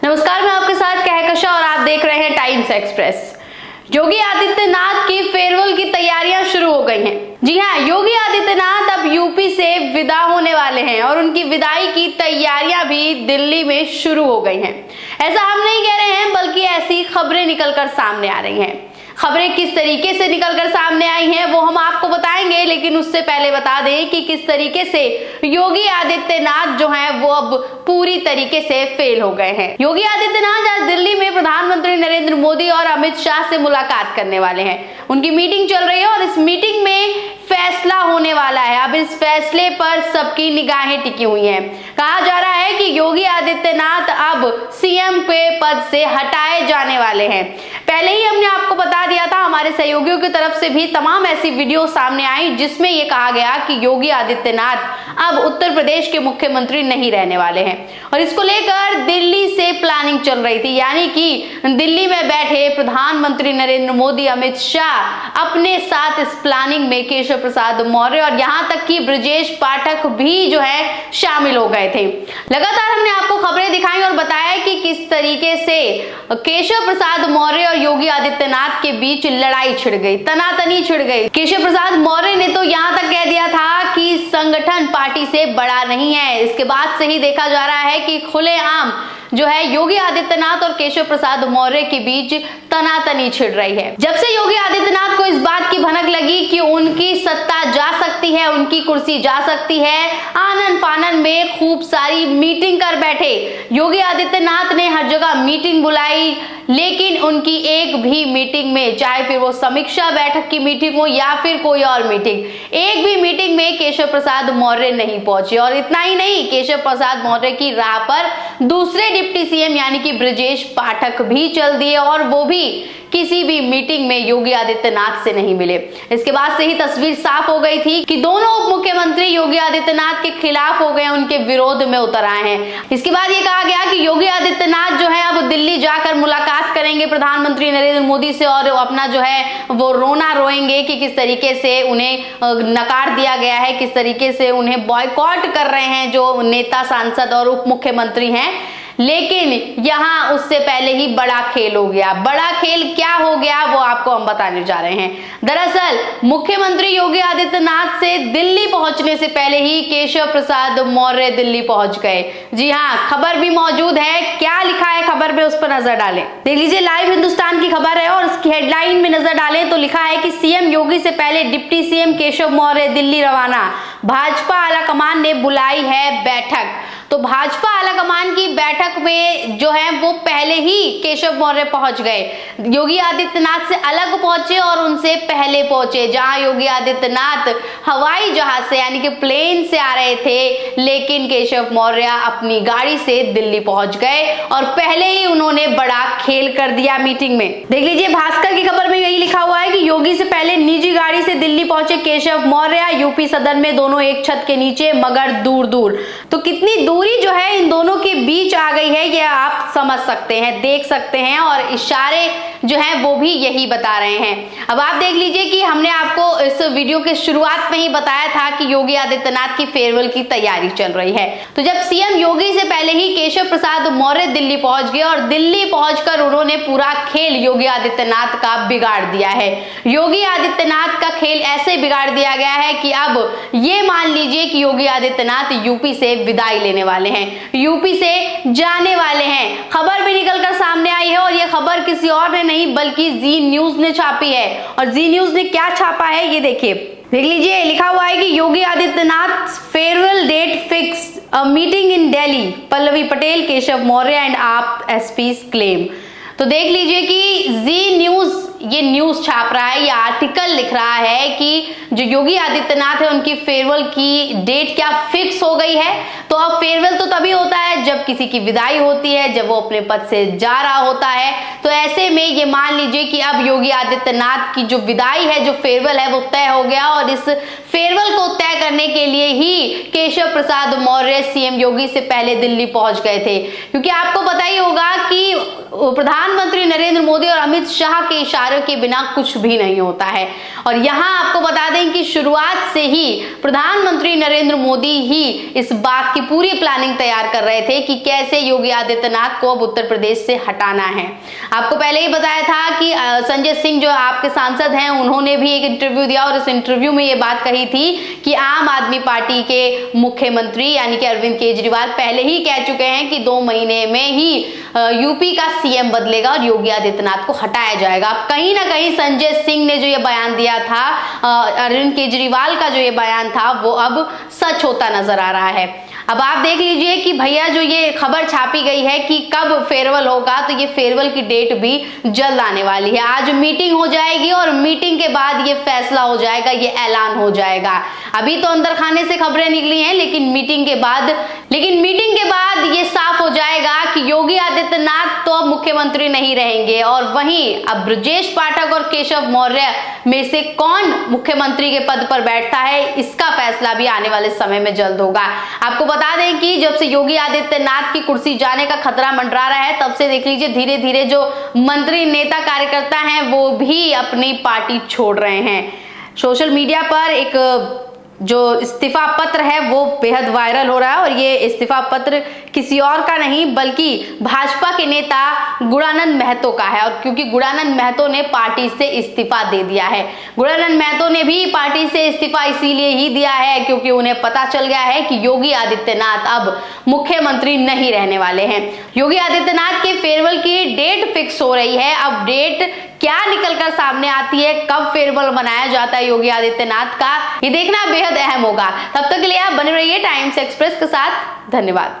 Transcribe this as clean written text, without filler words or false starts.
नमस्कार, मैं आपके साथ कहकशा और आप देख रहे हैं टाइम्स एक्सप्रेस। योगी आदित्यनाथ की फेयरवेल की तैयारियां शुरू हो गई हैं। जी हां, योगी आदित्यनाथ अब यूपी से विदा होने वाले हैं और उनकी विदाई की तैयारियां भी दिल्ली में शुरू हो गई हैं। ऐसा हम नहीं कह रहे हैं, बल्कि ऐसी खबरें निकलकर सामने आ रही हैं। खबरें किस तरीके से निकलकर सामने आई हैं वो हम आपको बताएंगे, लेकिन उससे पहले बता दें कि किस तरीके से योगी आदित्यनाथ जो हैं वो अब पूरी तरीके से फेल हो गए हैं। योगी आदित्यनाथ आज दिल्ली में प्रधानमंत्री नरेंद्र मोदी और अमित शाह से मुलाकात करने वाले हैं। उनकी मीटिंग चल रही है और इस मीटिंग में फैसला होने वाला है। अब इस फैसले पर सबकी निगाहें टिकी हुई हैं। कहा जा रहा है कि योगी आदित्यनाथ अब सीएम के पद से हटाए जाने वाले हैं। पहले ही हमने आपको बता दिया था, हमारे सहयोगियों की तरफ से भी तमाम ऐसी वीडियो सामने आई जिसमें यह कहा गया कि योगी आदित्यनाथ अब उत्तर प्रदेश के मुख्यमंत्री नहीं रहने वाले हैं और इसको लेकर दिल्ली से प्लानिंग चल रही थी। यानी कि दिल्ली में बैठे प्रधानमंत्री नरेंद्र मोदी, अमित शाह अपने साथ इस प्लानिंग में केशव प्रसाद मौर्य और यहां तक कि ब्रजेश पाठक भी जो है शामिल हो गए थे। लगातार हमने आपको खबरें दिखाई और बताया कि किस तरीके से केशव प्रसाद मौर्य और योगी आदित्यनाथ के बीच लड़ाई छिड़ गई, तनातनी छिड़ गई। केशव प्रसाद मौर्य ने तो यहां तक कह दिया था कि संगठन पार्टी से बड़ा नहीं है। इसके बाद से ही देखा जा रहा है कि खुलेआम जो है योगी आदित्यनाथ और केशव प्रसाद मौर्य के बीच तनातनी छिड़ रही है। जब से योगी आदित्यनाथ को इस बात की भनक लगी कि उनकी सत्ता जा सकती है, उनकी कुर्सी जा सकती है, आनन फानन में खूब सारी मीटिंग कर बैठे। योगी आदित्यनाथ ने हर जगह मीटिंग बुलाई, लेकिन उनकी एक भी मीटिंग में, चाहे फिर वो समीक्षा बैठक की मीटिंग हो या फिर कोई और मीटिंग, एक भी मीटिंग में केशव प्रसाद मौर्य नहीं पहुंचे। और इतना ही नहीं, केशव प्रसाद मौर्य की राह पर दूसरे डिप्टी सीएम यानी कि ब्रजेश पाठक भी चल दिए और वो भी किसी भी मीटिंग में योगी आदित्यनाथ से नहीं मिले। इसके बाद से ही तस्वीर साफ हो गई थी कि दोनों उप मुख्यमंत्री योगी आदित्यनाथ के खिलाफ हो गए, उनके विरोध में उतर आए हैं। इसके बाद ये कहा गया कि योगी आदित्यनाथ जो है अब दिल्ली जाकर मुलाकात करेंगे प्रधानमंत्री नरेंद्र मोदी से और अपना जो है वो रोना रोएंगे कि किस तरीके से उन्हें नकार दिया गया है, किस तरीके से उन्हें बॉयकॉट कर रहे हैं जो नेता, सांसद और उप मुख्यमंत्री हैं। लेकिन यहां उससे पहले ही बड़ा खेल हो गया। बड़ा खेल क्या हो गया वो आपको हम बताने जा रहे हैं। दरअसल मुख्यमंत्री योगी आदित्यनाथ से दिल्ली पहुंचने से पहले ही केशव प्रसाद मौर्य दिल्ली पहुंच गए। जी हां, खबर भी मौजूद है। क्या लिखा है खबर में, उस पर नजर डालें। देख लीजिए, लाइव हिंदुस्तान की खबर है और उसकी हेडलाइन में नजर डालें तो लिखा है कि सीएम योगी से पहले डिप्टी सीएम केशव मौर्य दिल्ली रवाना, भाजपा आलाकमान ने बुलाई है बैठक। तो भाजपा आलाकमान की बैठक में जो है वो पहले ही केशव मौर्य पहुंच गए। योगी आदित्यनाथ से अलग पहुंचे और उनसे पहले पहुंचे। जहां योगी आदित्यनाथ हवाई जहाज से यानी कि प्लेन से आ रहे थे, लेकिन केशव मौर्य अपनी गाड़ी से दिल्ली पहुंच गए और पहले ही उन्होंने बड़ा खेल कर दिया मीटिंग में। देख लीजिए, भास्कर की खबर में यही लिखा हुआ है कि योगी से पहले निजी गाड़ी से दिल्ली पहुंचे केशव मौर्य, यूपी सदन में दोनों एक छत के नीचे मगर दूर दूर। तो कितनी दूरी जो है इन दोनों के बीच आ गई है ये आप समझ सकते हैं, देख सकते हैं और इशारे जो हैं वो भी यही बता रहे हैं। अब आप देख लीजिए कि हमने आपको इस वीडियो के शुरुआत में ही बताया था कि योगी आदित्यनाथ की फेयरवेल की तैयारी चल रही है। तो जब सीएम योगी से पहले ही केशव प्रसाद मौर्य दिल्ली पहुंच गए और दिल्ली पहुंचकर उन्होंने पूरा खेल योगी आदित्यनाथ का बिगाड़ दिया है। योगी आदित्यनाथ का खेल ऐसे बिगाड़ दिया गया है कि अब ये मान लीजिए कि योगी आदित्यनाथ यूपी से विदाई लेने वाले हैं, यूपी से जाने वाले हैं। खबर भी निकलकर सामने आई है और यह खबर किसी और ने नहीं बल्कि जी न्यूज ने छापी है। और जी न्यूज ने क्या छापा है ये देखिए, देख लीजिए। लिखा हुआ है कि Yogi Adityanath farewell date fix, a meeting in Delhi, Pallavi Patel, Keshav Maurya and आप एसपी क्लेम। तो देख लीजिए कि जी न्यूज ये न्यूज छाप रहा है, ये आर्टिकल लिख रहा है कि जो योगी आदित्यनाथ है उनकी फेयरवेल की डेट क्या फिक्स हो गई है। तो अब फेयरवेल तो तभी होता है जब किसी की विदाई होती है, जब वो अपने पद से जा रहा होता है। तो ऐसे में ये मान लीजिए कि अब योगी आदित्यनाथ की जो विदाई है, जो फेयरवेल है वो तय हो गया और इस फेयरवेल को तय करने के लिए ही केशव प्रसाद मौर्य सीएम योगी से पहले दिल्ली पहुंच गए थे। क्योंकि आपको पता ही होगा कि प्रधानमंत्री नरेंद्र मोदी और अमित शाह के इशारों के बिना कुछ भी नहीं होता है। और यहाँ आपको बता दें कि शुरुआत से ही प्रधानमंत्री नरेंद्र मोदी ही इस बात की पूरी प्लानिंग तैयार कर रहे थे कि कैसे योगी आदित्यनाथ को अब उत्तर प्रदेश से हटाना है। आपको पहले ही बताया था कि संजय सिंह जो आपके सांसद हैं, उन्होंने भी एक इंटरव्यू दिया और इस इंटरव्यू में ये बात कही थी कि आम आदमी पार्टी के मुख्यमंत्री यानी कि अरविंद केजरीवाल पहले ही कह चुके हैं कि 2 महीने में ही यूपी का सीएम बदलेगा और योगी आदित्यनाथ को हटाया जाएगा। अब कहीं ना कहीं संजय सिंह ने जो ये बयान दिया था, अरविंद केजरीवाल का जो ये बयान था, वो अब सच होता नजर आ रहा है। अब आप देख लीजिए कि भैया जो ये खबर छापी गई है कि कब फेयरवेल होगा, तो ये फेयरवेल की डेट भी जल्द आने वाली है। आज मीटिंग हो जाएगी और मीटिंग के बाद ये फैसला हो जाएगा, ये ऐलान हो जाएगा। अभी तो अंदर खाने से खबरें निकली हैं, लेकिन मीटिंग के बाद ये साफ हो जाएगा कि योगी आदित्यनाथ तो अब मुख्यमंत्री नहीं रहेंगे। और वहीं अब ब्रजेश पाठक और केशव मौर्य में से कौन मुख्यमंत्री के पद पर बैठता है, इसका फैसला भी आने वाले समय में जल्द होगा। आपको बता दें कि जब से योगी आदित्यनाथ की कुर्सी जाने का खतरा मंडरा रहा है, तब से देख लीजिए धीरे धीरे जो मंत्री, नेता, कार्यकर्ता हैं, वो भी अपनी पार्टी छोड़ रहे हैं। सोशल मीडिया पर एक जो इस्तीफा पत्र है वो बेहद वायरल हो रहा है और ये इस्तीफा पत्र किसी और का नहीं बल्कि भाजपा के नेता गुणानंद महतो का है। और क्योंकि गुणानंद महतो ने पार्टी से इस्तीफा दे दिया है, गुणानंद महतो ने भी पार्टी से इस्तीफा इसीलिए ही दिया है क्योंकि उन्हें पता चल गया है कि योगी आदित्यनाथ अब मुख्यमंत्री नहीं रहने वाले हैं। योगी आदित्यनाथ के फेयरवेल की डेट फिक्स हो रही है। अब डेट क्या निकलकर सामने आती है, कब फेयरवेल मनाया जाता है योगी आदित्यनाथ का, ये देखना बेहद अहम होगा। तब तक के लिए आप बने रहिए टाइम्स एक्सप्रेस के साथ। धन्यवाद।